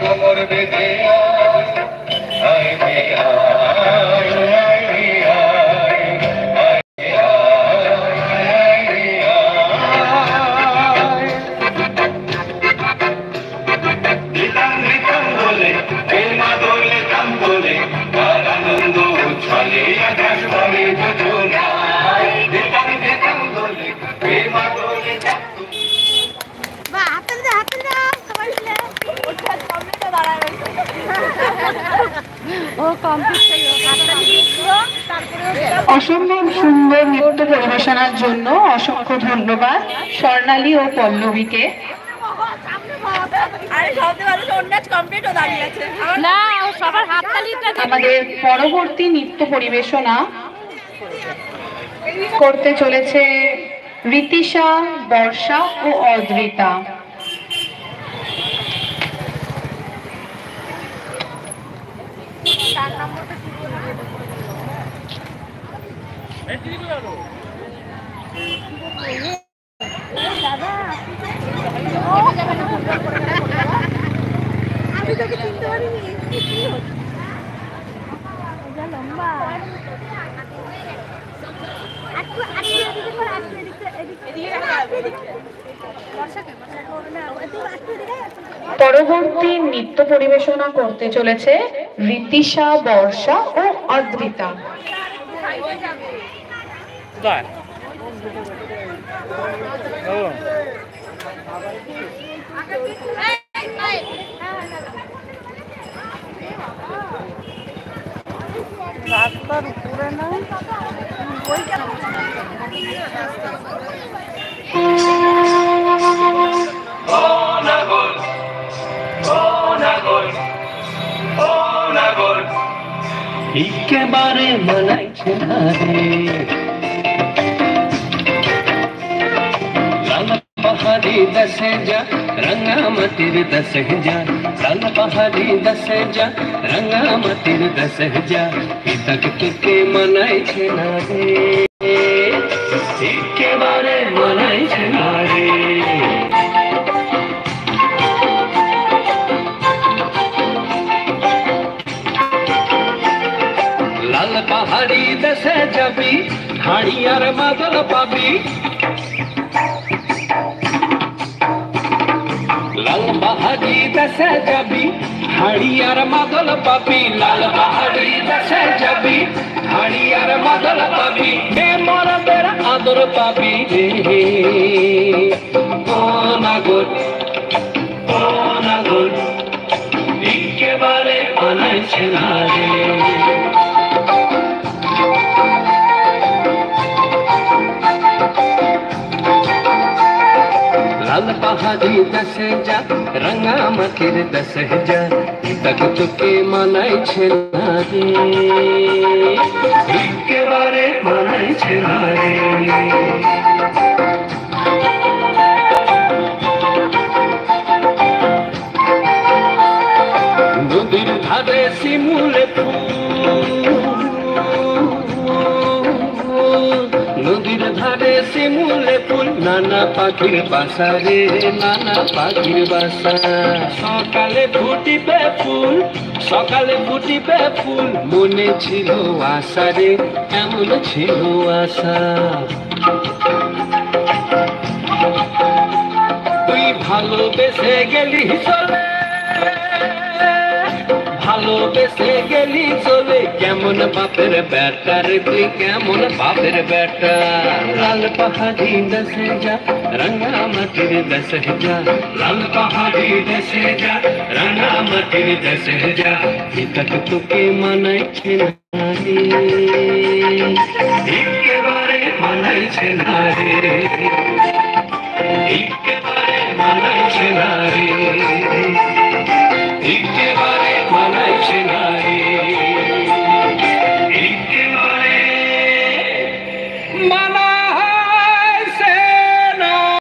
কোমর বেঁধে আয় রে আয়, আয় রে আয়, আয় রে আয়, আয় রে আয়। রিতাম রিতাম বলে প্রেমা দোলে কাম বলে তার আনন্দ উচ্ছলে আকাশ ভরে যোজনায়। রিতাম রিতাম বলে প্রেমা দোলে কাম অসম্ভব সুন্দর নৃত্য পরিবেশনার জন্য অসংখ্য ধন্যবাদ স্বর্ণালী ও পল্লবীকে। আমাদের পরবর্তী নৃত্য পরিবেশনা করতে চলেছে ঋতিশা, বর্ষা ও অদ্রিতা। আমি তোকে চিনতে পারিনি লম্বা পরবর্তী নৃত্য পরিবেশনা করতে চলেছে ঋতিশা, বর্ষা ও অদ্রিতা। রাস্তার উপরে না একেবারে মানাইছে না রে লাল পাহাড়ি দশে যা রঙ্গামতির দশে যা লাল পাহাড়ি দশে যা রঙ্গামতির দশে যা তক তোকে মানাইছে না রে একেবারে মানাইছে না রে লাল পাহাড়ি দেশে যাবি হাড়ি আর মাদল পাবি লাল পাহাড়ি দেশে যাবি হাড়ি আর মাদল পাবি লাল পাহাড়ি দেশে যাবি হাড়ি আর মাদল পাবি হে মরদের আদর পাবি রে ও নাগর ও নাগর একেবারে মানাইছে না রে लाल पहाड़ी दसे जा रंगामतिर दसे जा तक तुके मनाई छे ना रे एकेबारे मनाई छे ना रे नदीर धारे शिमुले নদীর ধারে শিমুলে ফুল নানা পাখির বাসা রে নানা পাখির বাসা সকালে ফুটিবে ফুল সকালে ফুটিবে ফুল মনে ছিল আশা রে এমন ছিল আশা তুই ভালোবেসে গেলি চলে ভালোবেসে গেলি চলে কেমন বাপের বেটা রে তুই কেমন বাপের বেটা লাল পাহাড়ি দেশে যা রঙ্গামতির দেশে যা লাল পাহাড়ি দেশে যা রঙ্গামতির দেশে যা তক তোকে মানাইছে না রে একেবারে মানাইছে না রে একেবারে মানাইছে না রে